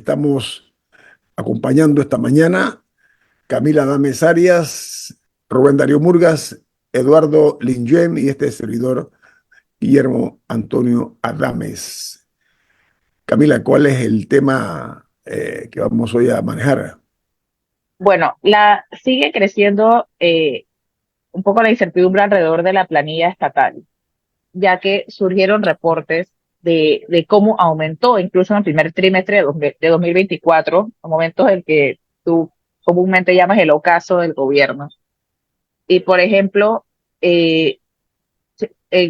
estamos acompañando esta mañana Camila Adames Arias, Rubén Darío Murgas, Eduardo Lingüen y este servidor Guillermo Antonio Adames. Camila, ¿cuál es el tema que vamos hoy a manejar? Bueno, sigue creciendo un poco la incertidumbre alrededor de la planilla estatal, ya que surgieron reportes de cómo aumentó incluso en el primer trimestre de 2024, a momentos en que tú comúnmente llamas el ocaso del gobierno. Y por ejemplo, eh,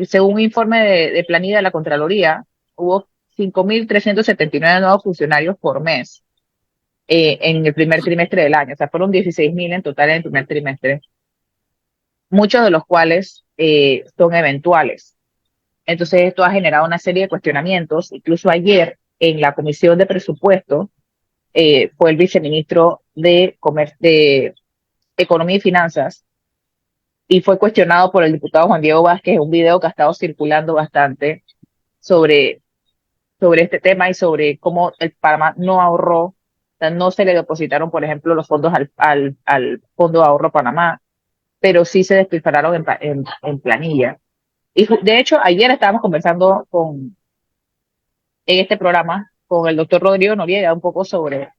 según un informe de planilla de la Contraloría, hubo 5.379 nuevos funcionarios por mes en el primer trimestre del año. O sea, fueron 16.000 en total en el primer trimestre, muchos de los cuales son eventuales. Entonces, esto ha generado una serie de cuestionamientos. Incluso ayer, en la Comisión de Presupuesto, fue el viceministro de Economía y Finanzas y fue cuestionado por el diputado Juan Diego Vázquez en un video que ha estado circulando bastante sobre, sobre este tema y sobre cómo el Panamá no ahorró, o sea, no se le depositaron, por ejemplo, los fondos al Fondo de Ahorro Panamá, pero sí se despilfarraron en planilla. Y de hecho, ayer estábamos conversando en este programa con el doctor Rodrigo Noriega un poco sobre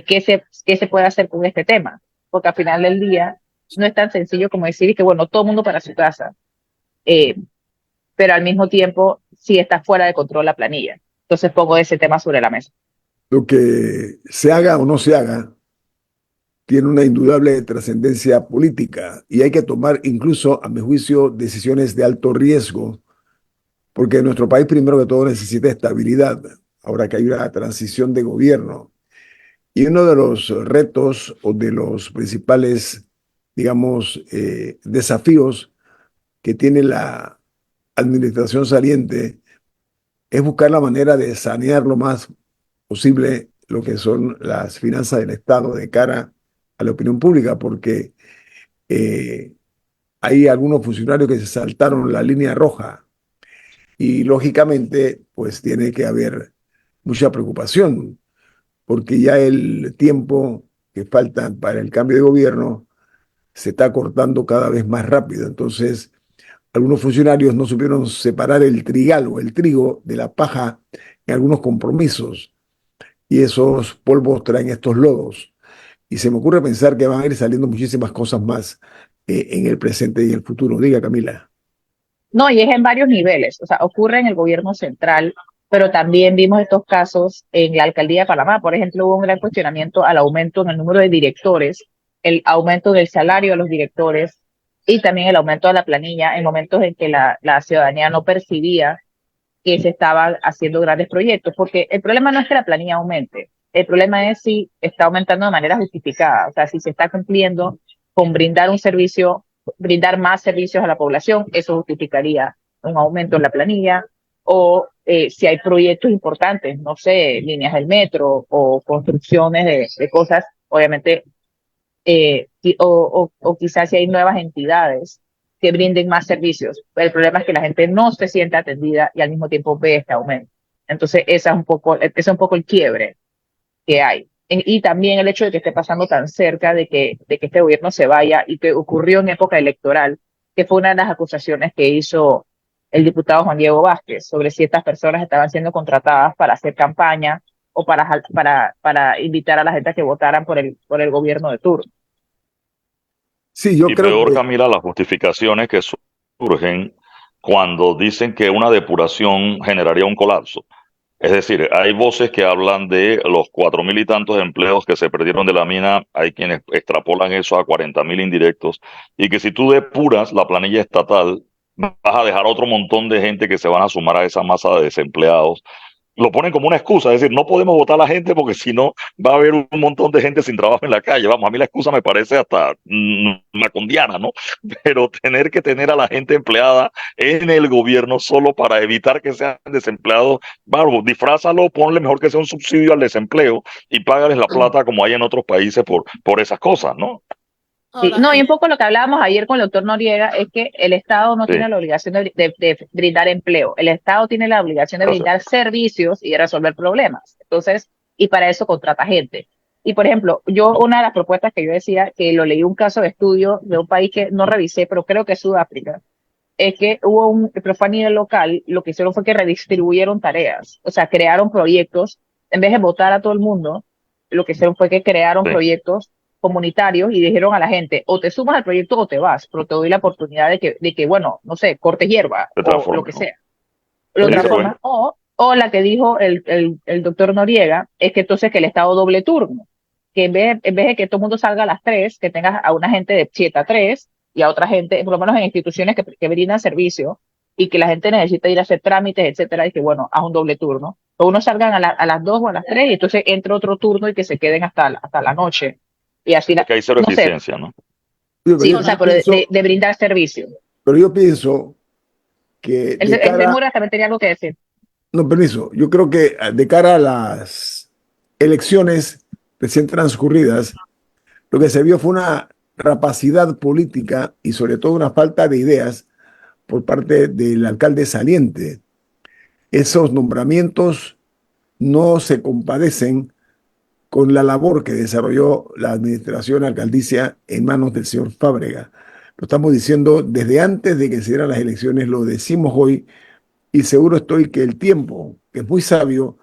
qué se puede hacer con este tema, porque al final del día no es tan sencillo como decir que, bueno, todo el mundo para su casa, eh, pero al mismo tiempo sí está fuera de control la planilla. Entonces pongo ese tema sobre la mesa. Lo que se haga o no se haga tiene una indudable trascendencia política y hay que tomar incluso, a mi juicio, decisiones de alto riesgo, porque nuestro país primero que todo necesita estabilidad, ahora que hay una transición de gobierno. Y uno de los retos o de los principales, digamos, desafíos que tiene la administración saliente es buscar la manera de sanear lo más posible lo que son las finanzas del Estado de cara a la opinión pública, porque eh, hay algunos funcionarios que se saltaron la línea roja y lógicamente pues tiene que haber mucha preocupación, porque ya el tiempo que falta para el cambio de gobierno se está cortando cada vez más rápido. Entonces, algunos funcionarios no supieron separar el trigal o el trigo de la paja en algunos compromisos y esos polvos traen estos lodos. Y se me ocurre pensar que van a ir saliendo muchísimas cosas más en el presente y en el futuro. Diga, Camila. No, y es en varios niveles, o sea, ocurre en el gobierno central, pero también vimos estos casos en la alcaldía de Panamá. Por ejemplo, hubo un gran cuestionamiento al aumento en el número de directores, el aumento del salario de los directores y también el aumento de la planilla en momentos en que la ciudadanía no percibía que se estaban haciendo grandes proyectos, porque el problema no es que la planilla aumente, el problema es si está aumentando de manera justificada, o sea, si se está cumpliendo con brindar un servicio, brindar más servicios a la población, eso justificaría un aumento en la planilla, o si hay proyectos importantes, no sé, líneas del metro o construcciones de cosas, obviamente, o quizás si hay nuevas entidades que brinden más servicios. El problema es que la gente no se siente atendida y al mismo tiempo ve este aumento. Entonces, ese es un poco el quiebre que hay. Y también el hecho de que esté pasando tan cerca de que este gobierno se vaya y que ocurrió en época electoral, que fue una de las acusaciones que hizo el diputado Juan Diego Vázquez sobre si estas personas estaban siendo contratadas para hacer campaña o para invitar a la gente a que votaran por el gobierno de turno. Sí, yo Y creo peor, que Camila, las justificaciones que surgen cuando dicen que una depuración generaría un colapso. Es decir, hay voces que hablan de los 4.000 y tantos empleos que se perdieron de la mina, hay quienes extrapolan eso a 40.000 indirectos, y que si tú depuras la planilla estatal, vas a dejar otro montón de gente que se van a sumar a esa masa de desempleados. Lo ponen como una excusa, es decir, no podemos votar a la gente porque si no va a haber un montón de gente sin trabajo en la calle. Vamos, a mí la excusa me parece hasta macondiana, ¿no? Pero tener que tener a la gente empleada en el gobierno solo para evitar que sean desempleados, vamos, disfrázalo, ponle mejor que sea un subsidio al desempleo y págales la plata como hay en otros países por esas cosas, ¿no? Sí, ahora no, y un poco lo que hablábamos ayer con el doctor Noriega es que el Estado no tiene Sí, la obligación de brindar empleo, el Estado tiene la obligación de gracias. brindar servicios y de resolver problemas. Entonces, y para eso contrata gente. Y por ejemplo, yo una de las propuestas que yo decía, que lo leí un caso de estudio de un país que no revisé, pero creo que es Sudáfrica, es que hubo pero fue a nivel local, lo que hicieron fue que redistribuyeron tareas, o sea, crearon proyectos, en vez de votar a todo el mundo, lo que hicieron fue que crearon Sí, proyectos comunitarios y dijeron a la gente, o te sumas al proyecto o te vas, pero te doy la oportunidad de que bueno, no sé, cortes hierba se o lo que transformó. sea. La otra Sí, Rubén. forma, o la que dijo el doctor Noriega, es que entonces que el Estado doble turno, que en vez de que todo el mundo salga a las 3 que tengas a una gente de 7 a 3 y a otra gente, por lo menos en instituciones que brindan servicio y que la gente necesita ir a hacer trámites, etcétera, y que bueno, haz un doble turno. O unos salgan a las 2 o a las 3 y entonces entra otro turno y que se queden hasta la noche. Y así, Es que hay cero no sé, eficiencia, ¿no? sí, o sea, pero de brindar servicio. pero yo pienso que de El cara, Mura también tenía algo que decir. no, permiso, yo creo que de cara a las elecciones recién transcurridas, lo que se vio fue una rapacidad política y sobre todo una falta de ideas por parte del alcalde saliente. Esos nombramientos no se compadecen con la labor que desarrolló la administración alcaldicia en manos del señor Fábrega. Lo estamos diciendo desde antes de que se dieran las elecciones, lo decimos hoy, y seguro estoy que el tiempo, que es muy sabio,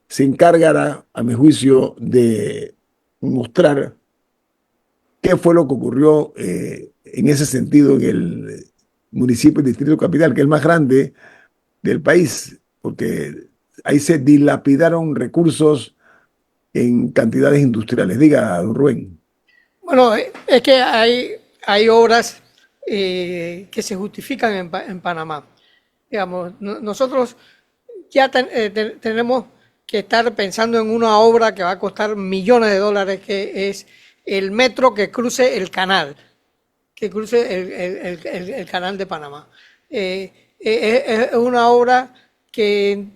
se encargará, a mi juicio, de mostrar qué fue lo que ocurrió en ese sentido en el municipio y distrito capital, que es el más grande del país, porque ahí se dilapidaron recursos en cantidades industriales. Diga, don Rubén. Bueno, es que hay obras que se justifican en Panamá. Digamos, nosotros ya tenemos que estar pensando en una obra que va a costar millones de dólares, que es el metro que cruce el canal, que cruce el canal de Panamá. Es una obra que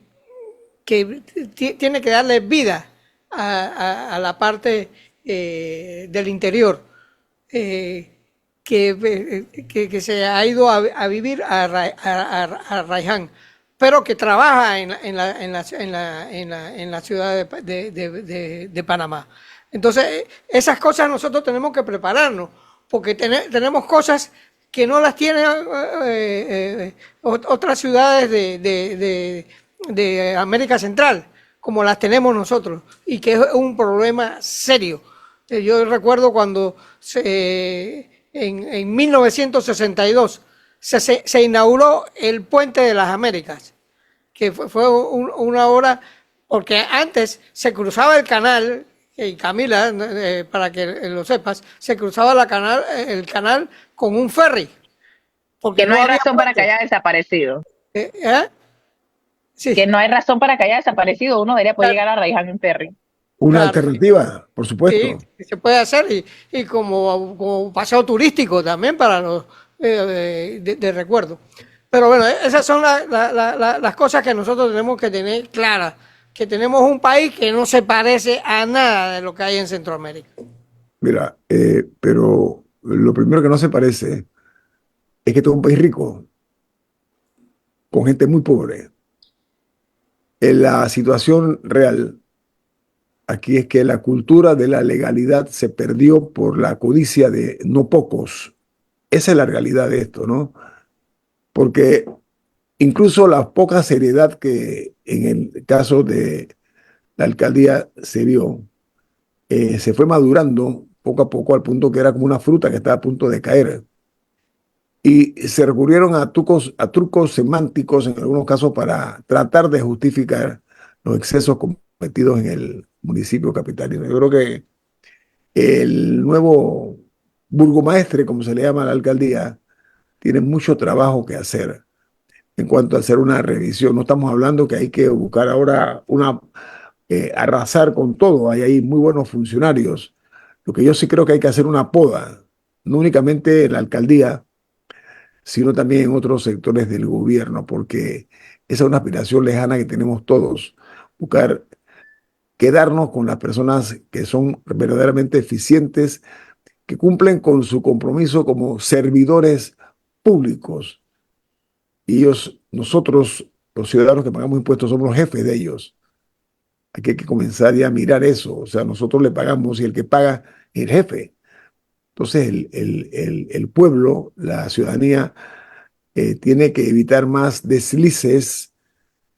tiene que darle vida a la parte del interior, que se ha ido a vivir a Raiján, pero que trabaja en la ciudad de Panamá. Entonces, esas cosas nosotros tenemos que prepararnos, porque tenemos cosas que no las tienen otras ciudades de América Central, como las tenemos nosotros, y que es un problema serio. Yo recuerdo cuando en 1962 se inauguró el Puente de las Américas, que fue una obra, porque antes se cruzaba el canal, y Camila, para que lo sepas, se cruzaba el canal con un ferry, porque Que no hay había razón para que puente. haya desaparecido. Sí, Que no hay razón para que haya desaparecido. Uno debería poder llegar a Raiján en ferry. Una claro. alternativa, por Sí, supuesto. se puede hacer y como paseo turístico también para los de recuerdo. Pero bueno, esas son las cosas que nosotros tenemos que tener claras, que tenemos un país que no se parece a nada de lo que hay en Centroamérica. Mira, pero lo primero que no se parece es que este es un país rico, con gente muy pobre. En la situación real aquí es que la cultura de la legalidad se perdió por la codicia de no pocos. Esa es la realidad de esto, ¿no? Porque incluso la poca seriedad que en el caso de la alcaldía se vio, se fue madurando poco a poco al punto que era como una fruta que estaba a punto de caer. Y se recurrieron a trucos semánticos en algunos casos para tratar de justificar los excesos cometidos en el municipio capitalino. Yo creo que el nuevo burgomaestre, como se le llama a la alcaldía, tiene mucho trabajo que hacer en cuanto a hacer una revisión. No estamos hablando que hay que buscar ahora arrasar con todo. Hay ahí muy buenos funcionarios. Lo que yo sí creo que hay que hacer una poda, no únicamente en la alcaldía, sino también en otros sectores del gobierno, porque esa es una aspiración lejana que tenemos todos. Buscar quedarnos con las personas que son verdaderamente eficientes, que cumplen con su compromiso como servidores públicos. Y nosotros, los ciudadanos que pagamos impuestos, somos los jefes de ellos. Aquí hay que comenzar ya a mirar eso. O sea, nosotros le pagamos y el que paga es el jefe. Entonces, el pueblo, la ciudadanía, tiene que evitar más deslices,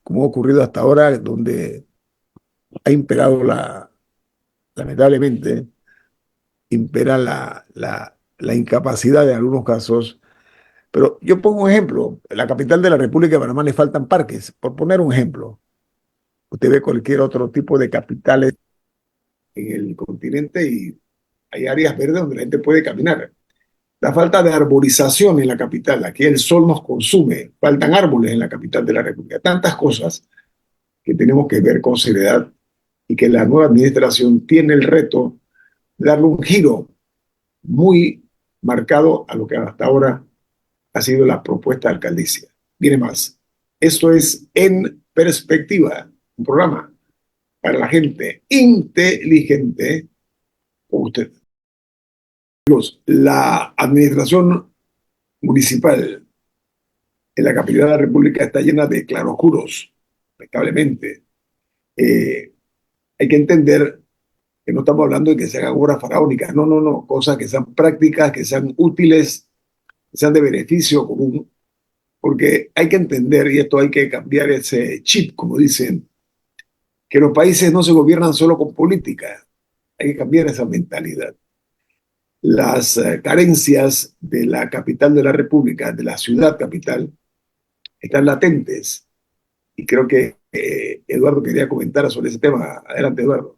como ha ocurrido hasta ahora, donde ha imperado lamentablemente, impera la incapacidad de algunos casos. Pero yo pongo un ejemplo. En la capital de la República de Panamá le faltan parques, por poner un ejemplo. Usted ve cualquier otro tipo de capitales en el continente y hay áreas verdes donde la gente puede caminar. La falta de arborización en la capital, aquí el sol nos consume, faltan árboles en la capital de la República, tantas cosas que tenemos que ver con seriedad y que la nueva administración tiene el reto de darle un giro muy marcado a lo que hasta ahora ha sido la propuesta de alcaldicia. Viene más. Esto es En Perspectiva, un programa para la gente inteligente como usted. La administración municipal en la capital de la República está llena de claroscuros, lamentablemente. Eh, Hay que entender que no estamos hablando de que se hagan obras faraónicas, no, no, no, cosas que sean prácticas, que sean útiles, que sean de beneficio común, porque hay que entender, y esto hay que cambiar ese chip, como dicen, que los países no se gobiernan solo con política, hay que cambiar esa mentalidad. Las carencias de la capital de la República, de la ciudad capital, están latentes. Y creo que Eduardo quería comentar sobre ese tema. Adelante, Eduardo.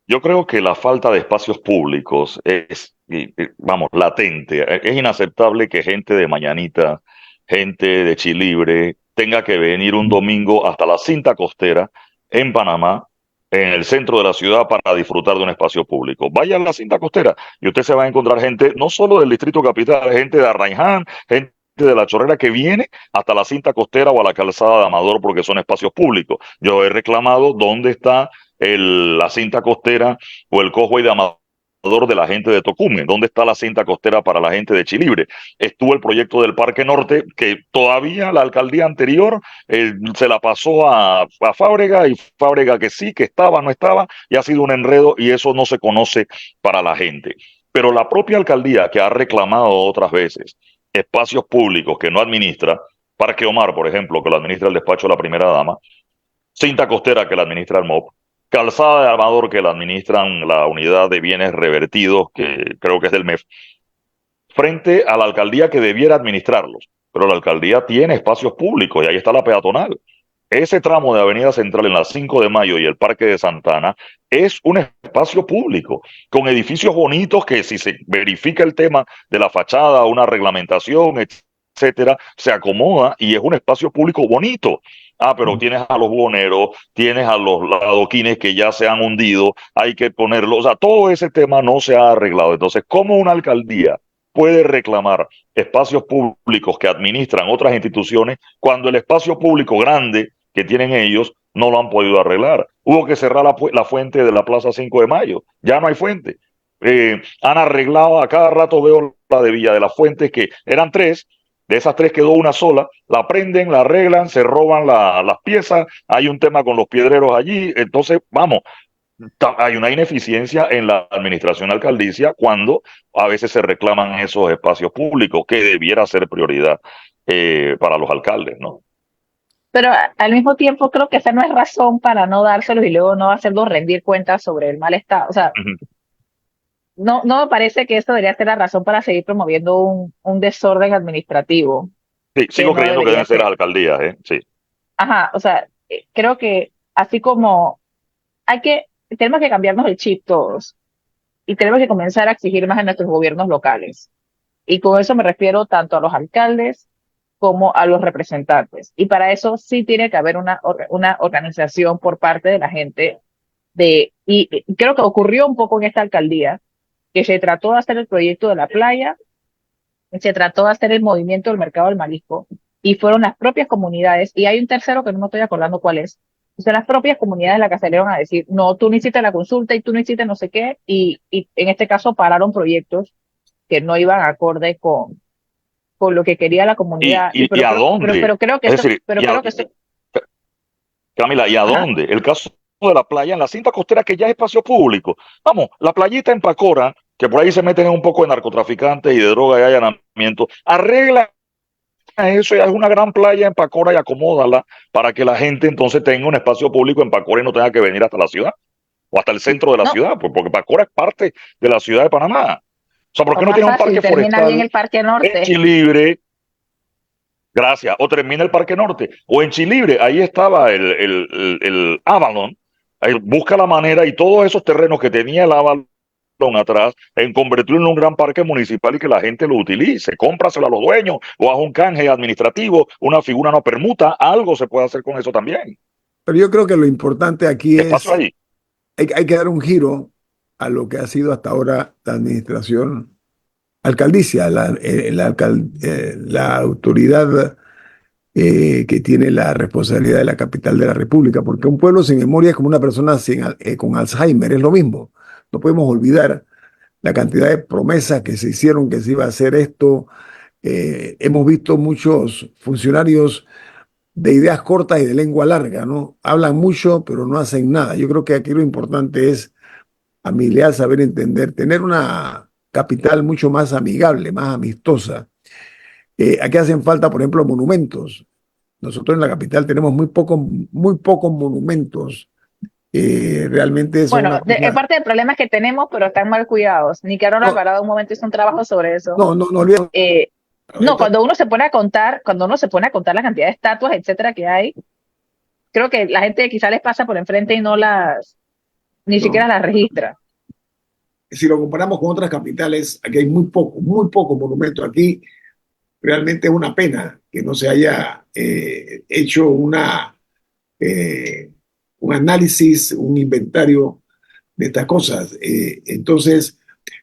Yo creo que la falta de espacios públicos es, vamos, latente. Es inaceptable que gente de Mañanita, gente de Chilibre, tenga que venir un domingo hasta la cinta costera en Panamá, en el centro de la ciudad, para disfrutar de un espacio público. Vaya a la cinta costera y usted se va a encontrar gente, no solo del Distrito Capital, gente de Arraiján, gente de La Chorrera que viene hasta la cinta costera o a la calzada de Amador porque son espacios públicos. Yo he reclamado dónde está la cinta costera o el Causeway de Amador de la gente de Tocumen. ¿Dónde está la cinta costera para la gente de Chilibre? Estuvo el proyecto del Parque Norte, que todavía la alcaldía anterior se la pasó a Fábrega, y Fábrega que sí, que estaba, no estaba, y ha sido un enredo y eso no se conoce para la gente. Pero la propia alcaldía, que ha reclamado otras veces espacios públicos que no administra, Parque Omar, por ejemplo, que lo administra el despacho de la primera dama, cinta costera que la administra el MOP, calzada de Amador que la administran la unidad de bienes revertidos, que creo que es del MEF, frente a la alcaldía que debiera administrarlos. Pero la alcaldía tiene espacios públicos y ahí está la peatonal. Ese tramo de Avenida Central en la 5 de Mayo y el Parque de Santana es un espacio público con edificios bonitos que, si se verifica el tema de la fachada, una reglamentación, etcétera, se acomoda y es un espacio público bonito. Ah, pero tienes a los buhoneros, tienes a los adoquines que ya se han hundido, hay que ponerlos, o sea, todo ese tema no se ha arreglado. Entonces, ¿cómo una alcaldía puede reclamar espacios públicos que administran otras instituciones cuando el espacio público grande que tienen ellos no lo han podido arreglar? Hubo que cerrar la fuente de la Plaza 5 de Mayo, ya no hay fuente. Han arreglado, a cada rato veo la de Villa de las Fuentes, que eran tres, de esas tres quedó una sola, la prenden, la arreglan, se roban las piezas, hay un tema con los piedreros allí, entonces vamos, hay una ineficiencia en la administración alcaldicia cuando a veces se reclaman esos espacios públicos que debiera ser prioridad para los alcaldes, ¿no? Pero al mismo tiempo creo que esa no es razón para no dárselos y luego no hacerlos rendir cuentas sobre el mal estado. O sea, Ujú. no me parece que eso debería ser la razón para seguir promoviendo un desorden administrativo Sí, que sigo no creyendo que debería deben ser las ser. alcaldías, ¿eh? Sí. Ajá, o sea, creo que así como tenemos que cambiarnos el chip todos y tenemos que comenzar a exigir más en nuestros gobiernos locales. Y con eso me refiero tanto a los alcaldes como a los representantes. Y para eso sí tiene que haber una organización por parte de la gente y creo que ocurrió un poco en esta alcaldía, que se trató de hacer el proyecto de la playa, se trató de hacer el movimiento del mercado del marisco, y fueron las propias comunidades, y hay un tercero que no me estoy acordando cuál es, son las propias comunidades las que salieron a decir, no, tú no hiciste la consulta y tú no hiciste no sé qué, y en este caso pararon proyectos que no iban acorde con lo que quería la ¿Y, comunidad, y, y a dónde? pero creo que Es eso, decir, pero creo que eso, Camila, ¿y a ajá, dónde? El caso de la playa, en la cinta costera que ya es espacio público. Vamos, la playita en Pacora, que por ahí se meten un poco de narcotraficantes y de droga y allanamiento, arregla eso y haz una gran playa en Pacora y acomódala para que la gente entonces tenga un espacio público en Pacora y no tenga que venir hasta la ciudad o hasta el centro de la No, ciudad, porque Pacora es parte de la ciudad de Panamá. O sea, ¿por o qué no más tienes un fácil, parque termina bien forestal el Parque en Norte. Chilibre? Gracias. O termina el Parque Norte. O en Chilibre, ahí estaba el Avalon. Ahí busca la manera y todos esos terrenos que tenía el Avalon atrás en convertirlo en un gran parque municipal y que la gente lo utilice. Cómpraselo a los dueños o haz un canje administrativo, una figura no permuta. Algo se puede hacer con eso también. Pero yo creo que lo importante aquí Espacio es, ahí. hay que dar un giro a lo que ha sido hasta ahora la administración alcaldicia, la autoridad que tiene la responsabilidad de la capital de la República, porque un pueblo sin memoria es como una persona con Alzheimer, es lo mismo. No podemos olvidar la cantidad de promesas que se hicieron que se iba a hacer esto. Hemos visto muchos funcionarios de ideas cortas y de lengua larga, ¿no? Hablan mucho, pero no hacen nada. Yo creo que aquí lo importante es amiglar, saber entender, tener una capital mucho más amigable, más amistosa. Aquí hacen falta, por ejemplo, monumentos. Nosotros en la capital tenemos muy pocos monumentos. Realmente son una Bueno, cosa. parte del problema es que tenemos, pero están mal cuidados. Nicaragua No, Alvarado un momento hizo un trabajo sobre eso. no olviden. Eh, no, cuando uno se pone a contar, la cantidad de estatuas, etcétera, que hay, creo que la gente quizá les pasa por enfrente y ni No. siquiera las registra. Si lo comparamos con otras capitales, aquí hay muy poco monumento. Aquí realmente es una pena que no se haya hecho eh, un análisis, un inventario de estas cosas. Entonces,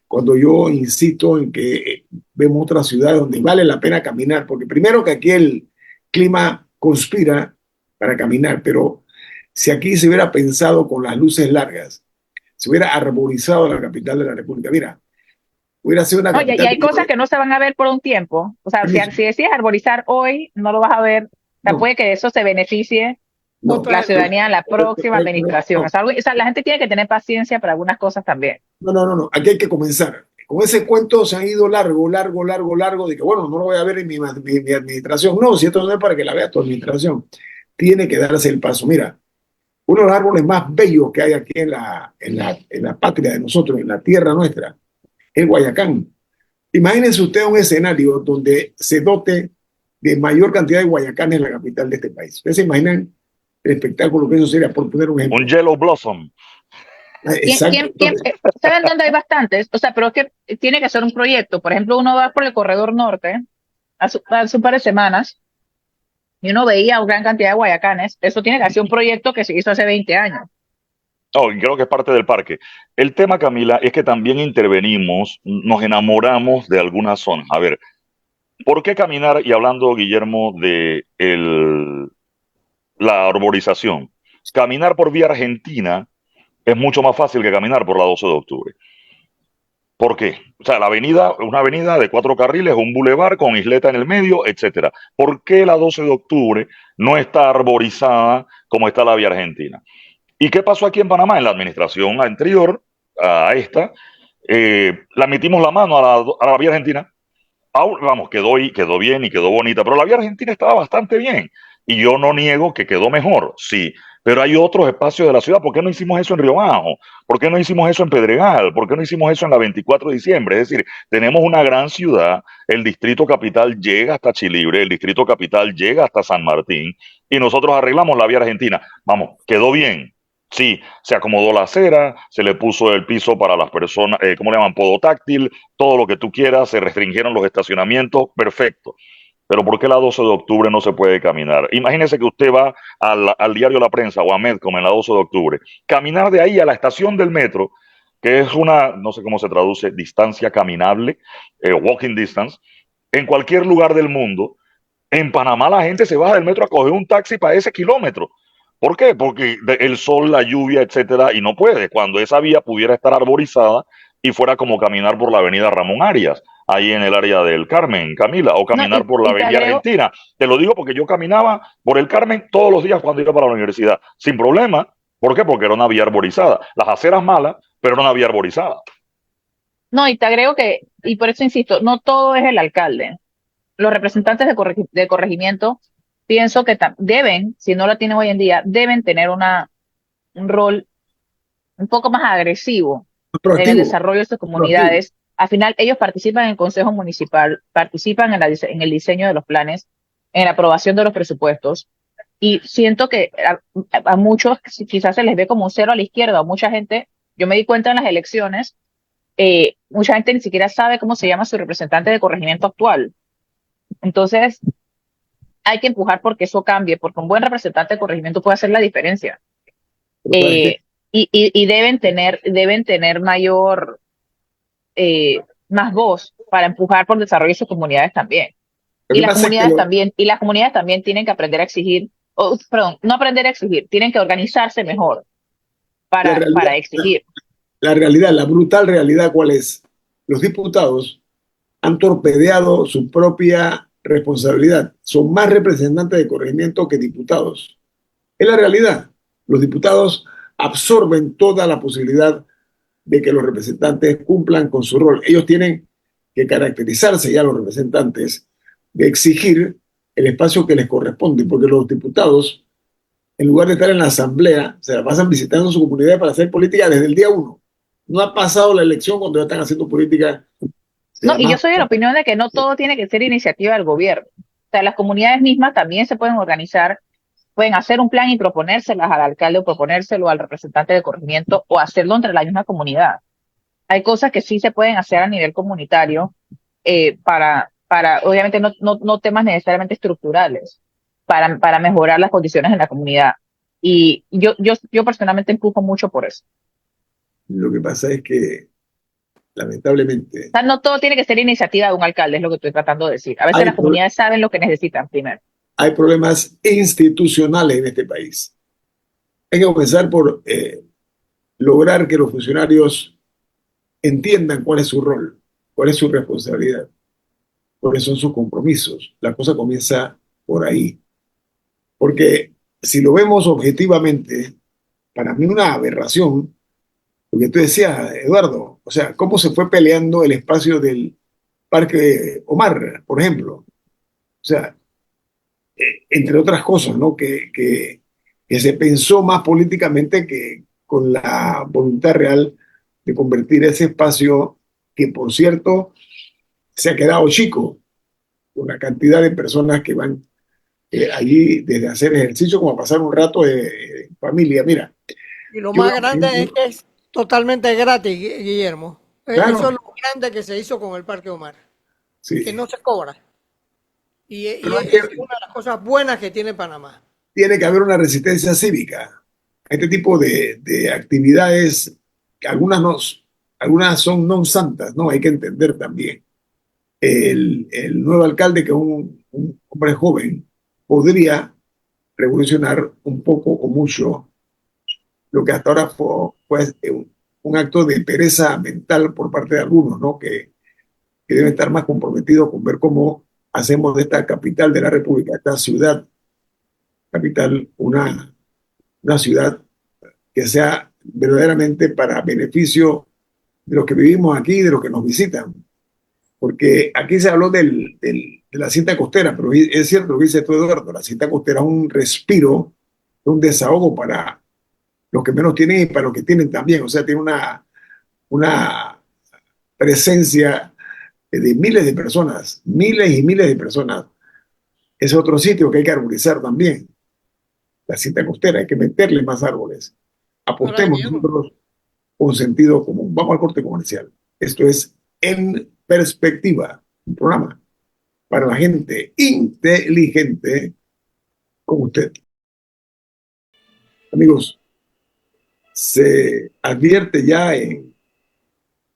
cuando yo insisto en que vemos otras ciudades donde vale la pena caminar, porque primero que aquí el clima conspira para caminar, pero si aquí se hubiera pensado con las luces largas, se hubiera arborizado la capital de la República, mira, hubiera sido una Oye, y capital. hay cosas que no se van a ver por un tiempo. O sea, si decides arborizar hoy, no lo vas a ver. O sea, No, puede que de eso se beneficie no, la ciudadanía en la próxima administración. no, O sea, la gente tiene que tener paciencia para algunas cosas también. no, aquí hay que comenzar. Con ese cuento se han ido largo, de que bueno, no lo voy a ver en mi administración. No, si esto no es para que la vea tu administración, tiene que darse el paso. Mira, uno de los árboles más bellos que hay aquí en la patria de nosotros, en la tierra nuestra, es Guayacán. Imagínense usted un escenario donde se dote de mayor cantidad de guayacanes en la capital de este país. ¿Ustedes se imaginan el espectáculo que eso sería, por poner un ejemplo? Un Yellow Blossom. Exacto. ¿Saben dónde hay bastantes? O sea, pero es que tiene que ser un proyecto. Por ejemplo, uno va por el corredor norte hace un par de semanas y uno veía una gran cantidad de guayacanes. Eso tiene que ser un proyecto que se hizo hace 20 años. Oh, y creo que es parte del parque. El tema, Camila, es que también intervenimos, nos enamoramos de algunas zonas. A ver, ¿por qué caminar? Y hablando, Guillermo, de la arborización. Caminar por vía argentina es mucho más fácil que caminar por la 12 de octubre. ¿Por qué? O sea, la avenida, una avenida de 4 carriles, un bulevar con isleta en el medio, etcétera. ¿Por qué la 12 de octubre no está arborizada como está la vía argentina? ¿Y qué pasó aquí en Panamá? En la administración anterior a esta, la metimos la mano a la vía argentina. Vamos, quedó bien y quedó bonita, pero la vía argentina estaba bastante bien. Y yo no niego que quedó mejor, sí. Pero hay otros espacios de la ciudad. ¿Por qué no hicimos eso en Río Bajo? ¿Por qué no hicimos eso en Pedregal? ¿Por qué no hicimos eso en la 24 de diciembre? Es decir, tenemos una gran ciudad, el distrito capital llega hasta Chilibre, el distrito capital llega hasta San Martín, y nosotros arreglamos la vía argentina. Vamos, quedó bien. Sí, se acomodó la acera, se le puso el piso para las personas, ¿cómo le llaman? Podotáctil, todo lo que tú quieras, se restringieron los estacionamientos, perfecto. Pero ¿por qué la 12 de octubre no se puede caminar? Imagínese que usted va al diario La Prensa o a Medcom en la 12 de octubre. Caminar de ahí a la estación del metro, que es una, no sé cómo se traduce, distancia caminable, walking distance, en cualquier lugar del mundo. En Panamá la gente se baja del metro a coger un taxi para ese kilómetro. ¿Por qué? Porque el sol, la lluvia, etcétera, y no puede. Cuando esa vía pudiera estar arborizada y fuera como caminar por la avenida Ramón Arias, ahí en el área del Carmen, Camila, o No, caminar por la y te avenida agrego, Argentina. Te lo digo porque yo caminaba por el Carmen todos los días cuando iba para la universidad, sin problema. ¿Por qué? Porque era una vía arborizada. Las aceras malas, pero era una vía arborizada. No, y te agrego que, y por eso insisto, no todo es el alcalde. Los representantes de corregimiento, pienso que deben, si no lo tienen hoy en día, deben tener un rol un poco más agresivo en el Proactivo, desarrollo de sus proactivo. comunidades. Al final, ellos participan en el Consejo Municipal, participan en el diseño de los planes, en la aprobación de los presupuestos, y siento que a muchos quizás se les ve como un cero a la izquierda, o mucha gente, yo me di cuenta en las elecciones, mucha gente ni siquiera sabe cómo se llama su representante de corregimiento actual. Entonces, hay que empujar porque eso cambie, porque un buen representante de corregimiento puede hacer la diferencia. Total. Eh, y deben tener mayor, más voz para empujar por el desarrollo de sus comunidades también. Lo que pasa es que Y las comunidades también tienen que aprender a exigir, perdón, no aprender a exigir, tienen que organizarse mejor la realidad, para exigir. la realidad, la brutal realidad, ¿cuál es? Los diputados han torpedeado su propia responsabilidad. Son más representantes de corregimiento que diputados. Es la realidad. Los diputados absorben toda la posibilidad de que los representantes cumplan con su rol. Ellos tienen que caracterizarse ya los representantes de exigir el espacio que les corresponde, porque los diputados, en lugar de estar en la asamblea, se la pasan visitando su comunidad para hacer política desde el día uno. No ha pasado la elección cuando ya están haciendo política. No, y yo Además, soy de la opinión de que no todo tiene que ser iniciativa del gobierno. O sea, las comunidades mismas también se pueden organizar, pueden hacer un plan y proponérselas al alcalde o proponérselo al representante de corregimiento o hacerlo entre la misma comunidad. Hay cosas que sí se pueden hacer a nivel comunitario, obviamente no temas necesariamente estructurales, para mejorar las condiciones en la comunidad. Y yo personalmente empujo mucho por eso. lo que pasa es que, lamentablemente, O sea, no todo tiene que ser iniciativa de un alcalde, es lo que estoy tratando de decir. A veces hay, las comunidades saben lo que necesitan primero. hay problemas institucionales en este país. Hay que comenzar por lograr que los funcionarios entiendan cuál es su rol, cuál es su responsabilidad, cuáles son sus compromisos. La cosa comienza por ahí. Porque si lo vemos objetivamente, para mí una aberración, lo que tú decías, Eduardo, o sea, cómo se fue peleando el espacio del Parque Omar, por ejemplo. O sea, entre otras cosas, ¿no? Que se pensó más políticamente que con la voluntad real de convertir ese espacio, que por cierto se ha quedado chico, con la cantidad de personas que van allí desde hacer ejercicio como a pasar un rato de familia. Mira, Y lo yo más veo, por grande es ejemplo, que es totalmente gratis, Guillermo. Eso claro, es lo grande que se hizo con el Parque Omar, que sí, no se cobra. Y pero es una de las cosas buenas que tiene Panamá. tiene que haber una resistencia cívica a este tipo de actividades, que algunas son non santas, ¿no? Hay que entender también. El nuevo alcalde, que es un hombre joven, podría revolucionar un poco o mucho lo que hasta ahora fue un acto de pereza mental por parte de algunos, ¿no? Que deben estar más comprometidos con ver cómo hacemos de esta capital de la República, esta ciudad capital, una ciudad que sea verdaderamente para beneficio de los que vivimos aquí y de los que nos visitan. Porque aquí se habló de la cinta costera, pero es cierto lo que dice tú, Eduardo, la cinta costera es un respiro, un desahogo para los que menos tienen y para los que tienen también. O sea, tiene una presencia de miles de personas, miles y miles de personas. Es otro sitio que hay que arborizar también, la cinta costera, hay que meterle más árboles. Ahora, Apostemos Guillermo, nosotros con sentido común. Vamos al corte comercial. Esto es En Perspectiva, un programa para la gente inteligente como usted. Amigos, se advierte ya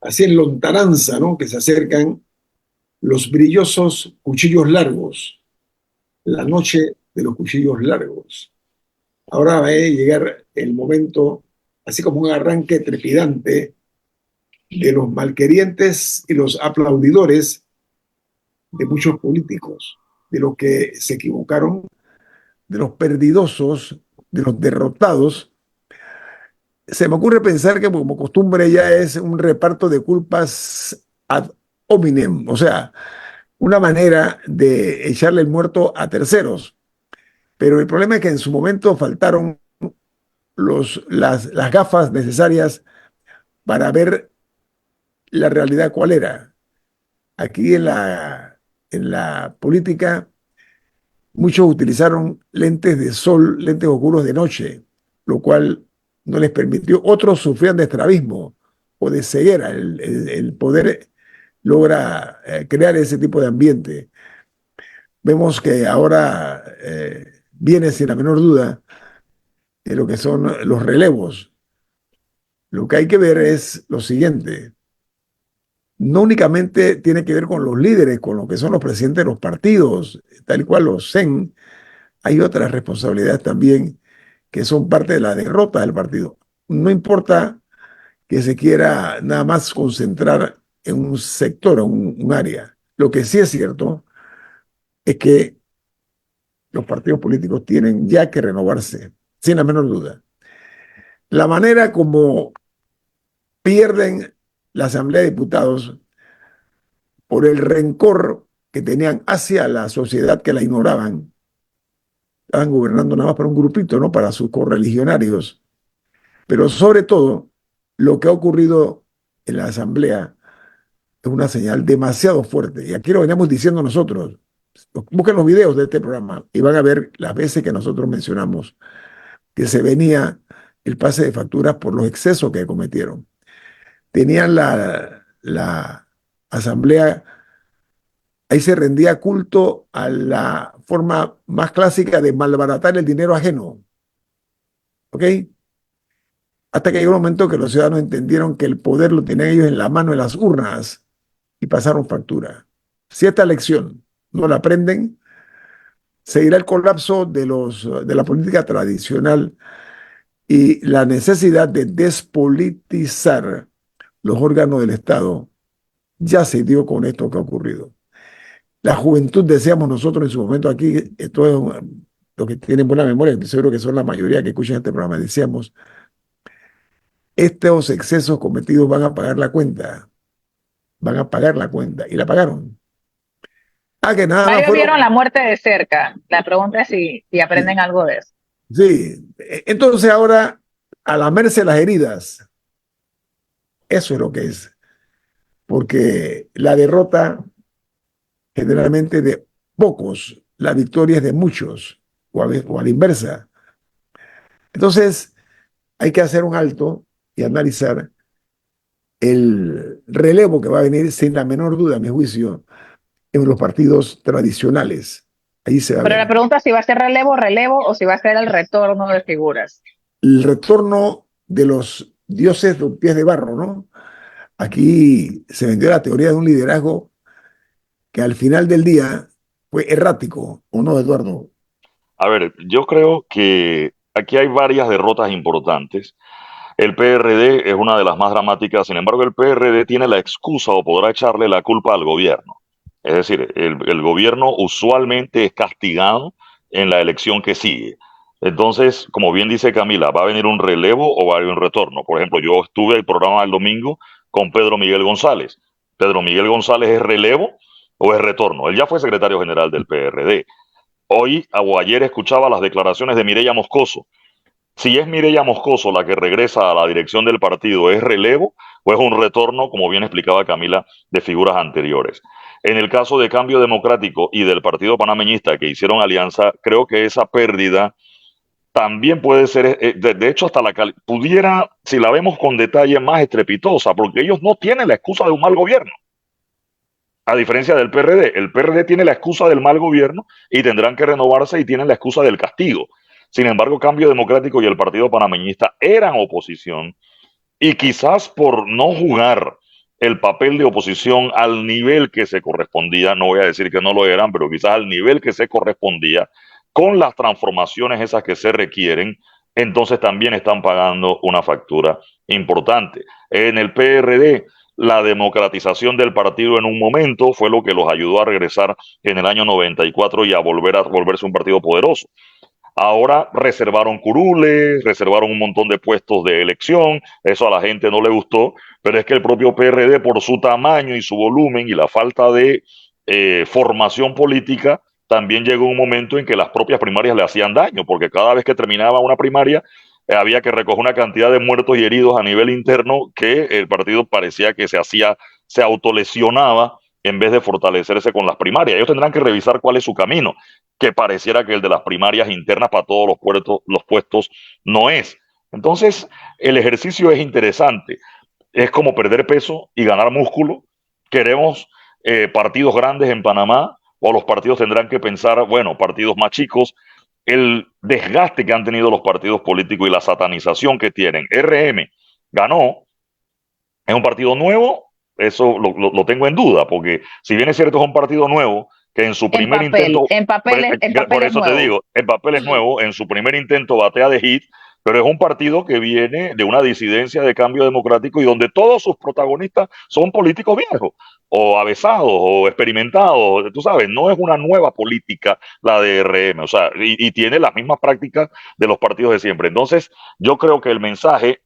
así en lontananza, ¿no? Que se acercan los brillosos cuchillos largos, la noche de los cuchillos largos. Ahora va a llegar el momento, así como un arranque trepidante de los malquerientes y los aplaudidores de muchos políticos, de los que se equivocaron, de los perdidosos, de los derrotados, se me ocurre pensar que como costumbre ya es un reparto de culpas ad hominem, o sea, una manera de echarle el muerto a terceros. Pero el problema es que en su momento faltaron las gafas necesarias para ver la realidad cuál era. Aquí en la política, muchos utilizaron lentes de sol, lentes oscuros de noche, lo cual no les permitió. Otros sufrían de estrabismo o de ceguera. El poder logra crear ese tipo de ambiente. Vemos que ahora viene sin la menor duda de lo que son los relevos. Lo que hay que ver es lo siguiente. No únicamente tiene que ver con los líderes, con lo que son los presidentes de los partidos, tal cual los CEN, hay otras responsabilidades también que son parte de la derrota del partido. No importa que se quiera nada más concentrar en un sector, en un área. Lo que sí es cierto es que los partidos políticos tienen ya que renovarse, sin la menor duda. La manera como pierden la Asamblea de Diputados por el rencor que tenían hacia la sociedad que la ignoraban, estaban gobernando nada más para un grupito, no para sus correligionarios, pero sobre todo lo que ha ocurrido en la Asamblea es una señal demasiado fuerte. Y aquí lo veníamos diciendo nosotros. Busquen los videos de este programa y van a ver las veces que nosotros mencionamos que se venía el pase de facturas por los excesos que cometieron. Tenían la Asamblea, ahí se rendía culto a la forma más clásica de malbaratar el dinero ajeno. ¿Ok? Hasta que llegó un momento que los ciudadanos entendieron que el poder lo tenían ellos en la mano, en las urnas, y pasaron factura. Si esta lección no la aprenden, seguirá el colapso de la política tradicional y la necesidad de despolitizar los órganos del Estado ya se dio con esto que ha ocurrido. La juventud, decíamos nosotros en su momento aquí, esto es lo que tienen buena memoria, estoy seguro que son la mayoría que escuchan este programa, decíamos, estos excesos cometidos van a pagar la cuenta, y la pagaron. Ah, que nada más Varios vieron fueron, la muerte de cerca. La pregunta es si aprenden algo de eso. sí, entonces ahora, a lamerse las heridas, eso es lo que es, porque la derrota generalmente de pocos, la victoria es de muchos, o a la inversa. Entonces, hay que hacer un alto y analizar el relevo que va a venir, sin la menor duda, a mi juicio, en los partidos tradicionales. Ahí se va a Pero la ver pregunta es si va a ser relevo o si va a ser el retorno de figuras. el retorno de los dioses de pies de barro, ¿no? Aquí se vendió la teoría de un liderazgo que al final del día fue errático, ¿o no, Eduardo? A ver, yo creo que aquí hay varias derrotas importantes. El PRD es una de las más dramáticas, sin embargo, el PRD tiene la excusa o podrá echarle la culpa al gobierno. Es decir, el gobierno usualmente es castigado en la elección que sigue. Entonces, como bien dice Camila, ¿va a venir un relevo o va a haber un retorno? Por ejemplo, yo estuve el programa el domingo con Pedro Miguel González. ¿Pedro Miguel González es relevo o es retorno? Él ya fue secretario general del PRD. Hoy o ayer escuchaba las declaraciones de Mireya Moscoso. Si es Mireya Moscoso la que regresa a la dirección del partido, ¿es relevo o es un retorno, como bien explicaba Camila, de figuras anteriores? En el caso de Cambio Democrático y del Partido Panameñista que hicieron alianza, creo que esa pérdida también puede ser, de hecho, hasta pudiera, si la vemos con detalle, más estrepitosa, porque ellos no tienen la excusa de un mal gobierno. A diferencia del PRD, el PRD tiene la excusa del mal gobierno y tendrán que renovarse y tienen la excusa del castigo. Sin embargo, Cambio Democrático y el Partido Panameñista eran oposición y quizás por no jugar el papel de oposición al nivel que se correspondía, no voy a decir que no lo eran, pero quizás al nivel que se correspondía, con las transformaciones esas que se requieren, entonces también están pagando una factura importante. En el PRD, la democratización del partido en un momento fue lo que los ayudó a regresar en el año 94 y a volverse un partido poderoso. Ahora reservaron curules, reservaron un montón de puestos de elección, eso a la gente no le gustó, pero es que el propio PRD, por su tamaño y su volumen y la falta de formación política, también llegó un momento en que las propias primarias le hacían daño, porque cada vez que terminaba una primaria, había que recoger una cantidad de muertos y heridos a nivel interno que el partido parecía que se autolesionaba en vez de fortalecerse con las primarias. Ellos tendrán que revisar cuál es su camino, que pareciera que el de las primarias internas para todos los puestos no es. Entonces, el ejercicio es interesante. Es como perder peso y ganar músculo. Queremos partidos grandes en Panamá, o los partidos tendrán que pensar, bueno, partidos más chicos. El desgaste que han tenido los partidos políticos y la satanización que tienen. RM ganó, es un partido nuevo, eso lo tengo en duda, porque si bien es cierto es un partido nuevo, que en su primer intento, en papel por es eso te nuevo. digo, en papel es nuevo, en su primer intento batea de hit, pero es un partido que viene de una disidencia de cambio democrático y donde todos sus protagonistas son políticos viejos, o avesados, o experimentados, tú sabes, no es una nueva política la de RM, o sea, y tiene las mismas prácticas de los partidos de siempre. Entonces, yo creo que el mensaje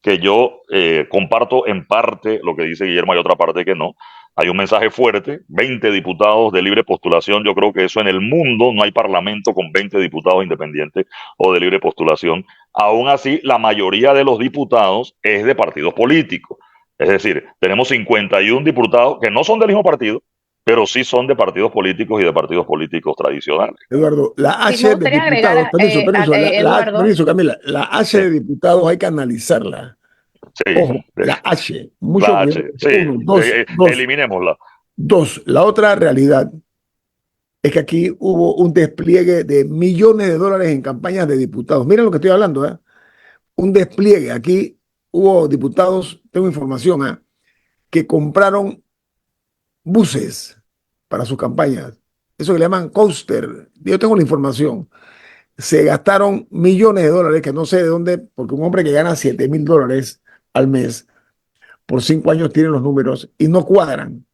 que yo comparto en parte lo que dice Guillermo, hay otra parte que no. Hay un mensaje fuerte, 20 diputados de libre postulación, yo creo que eso en el mundo no hay parlamento con 20 diputados independientes o de libre postulación. Aún así, la mayoría de los diputados es de partidos políticos. Es decir, tenemos 51 diputados que no son del mismo partido, pero sí son de partidos políticos y de partidos políticos tradicionales. Eduardo, la Sí, me H de gustaría agregar, diputados, Eduardo, permiso, Camila, la H Sí, de diputados hay que analizarla. sí, Ojo, la H, mucho la cuidado. H, sí, Uno, eliminémosla. dos. La otra realidad es que aquí hubo un despliegue de millones de dólares en campañas de diputados. Miren lo que estoy hablando, ¿eh? Un despliegue. Aquí hubo diputados, tengo información, ¿eh? Que compraron buses para sus campañas. Eso que le llaman coaster. Yo tengo la información. Se gastaron millones de dólares, que no sé de dónde, porque un hombre que gana $7,000 al mes, por 5 años tiene los números y no cuadran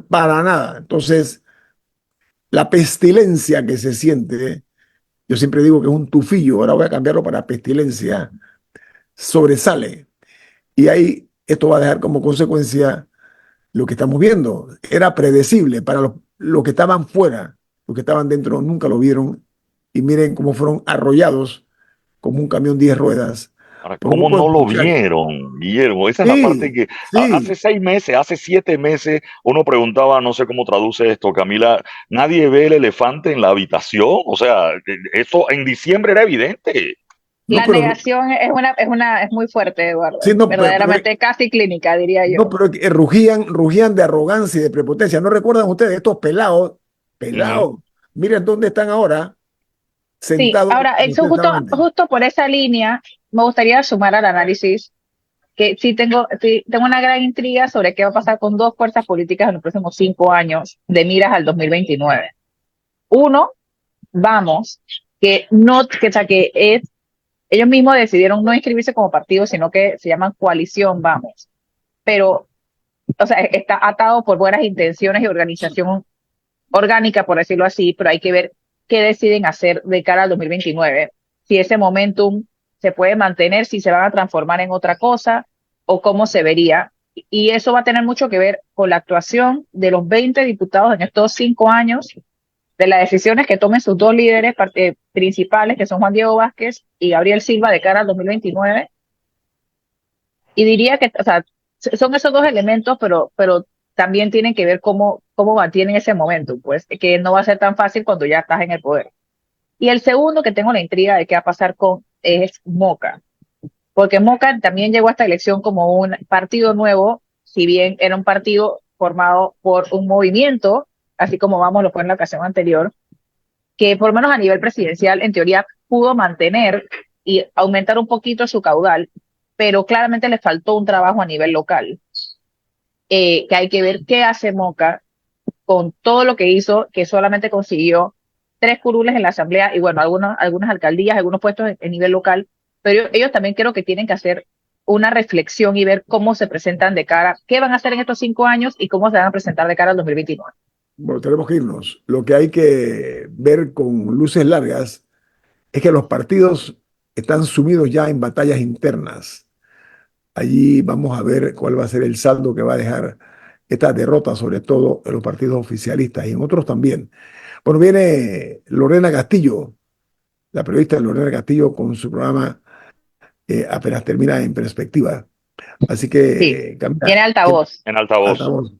para nada. Entonces, la pestilencia que se siente, yo siempre digo que es un tufillo, ahora voy a cambiarlo para pestilencia, sobresale. Y ahí esto va a dejar como consecuencia lo que estamos viendo. Era predecible para los que estaban fuera, los que estaban dentro nunca lo vieron y miren cómo fueron arrollados como un camión 10 ruedas Ahora, por un ¿cómo grupo de no lo muchachos. vieron, Guillermo? Esa es la parte Sí, que hace sí, 6 meses, hace 7 meses, uno preguntaba, no sé cómo traduce esto, Camila, nadie ve el elefante en la habitación. O sea, eso en diciembre era evidente. no, la negación es muy fuerte, Eduardo. sí, no, Verdaderamente casi clínica, diría no, yo. pero rugían de arrogancia y de prepotencia. ¿No recuerdan ustedes estos pelados? Ujú. Pelados. Miren dónde están ahora, Sí, sentados ahora, donde eso ustedes estaban antes. justo por esa línea, me gustaría sumar al análisis que sí tengo una gran intriga sobre qué va a pasar con dos fuerzas políticas en los próximos 5 años de miras al 2029. Uno, vamos, que no, que, o sea, que es, ellos mismos decidieron no inscribirse como partido, sino que se llaman coalición, vamos. Pero, o sea, está atado por buenas intenciones y organización orgánica, por decirlo así, pero hay que ver qué deciden hacer de cara al 2029. Si ese momentum se puede mantener, si se van a transformar en otra cosa o cómo se vería. Y eso va a tener mucho que ver con la actuación de los 20 diputados en estos 5 años, de las decisiones que tomen sus dos líderes principales, que son Juan Diego Vázquez y Gabriel Silva, de cara al 2029. Y diría que, o sea, son esos dos elementos, pero también tienen que ver cómo mantienen ese momento, pues, que no va a ser tan fácil cuando ya estás en el poder. Y el segundo que tengo la intriga de qué va a pasar con es Moca, porque Moca también llegó a esta elección como un partido nuevo, si bien era un partido formado por un movimiento, así como vamos, lo fue en la ocasión anterior, que por lo menos a nivel presidencial, en teoría, pudo mantener y aumentar un poquito su caudal, pero claramente le faltó un trabajo a nivel local, que hay que ver qué hace Moca con todo lo que hizo, que solamente consiguió 3 curules en la asamblea y bueno, algunas alcaldías, algunos puestos en nivel local, pero ellos también creo que tienen que hacer una reflexión y ver cómo se presentan de cara, qué van a hacer en estos 5 años y cómo se van a presentar de cara al 2029. Bueno, tenemos que irnos. Lo que hay que ver con luces largas es que los partidos están sumidos ya en batallas internas. Allí vamos a ver cuál va a ser el saldo que va a dejar esta derrota, sobre todo en los partidos oficialistas y en otros también. Bueno, viene Lorena Castillo, la periodista Lorena Castillo, con su programa apenas termina En Perspectiva. Así Sí, que, Camila, tiene altavoz. En altavoz. altavoz.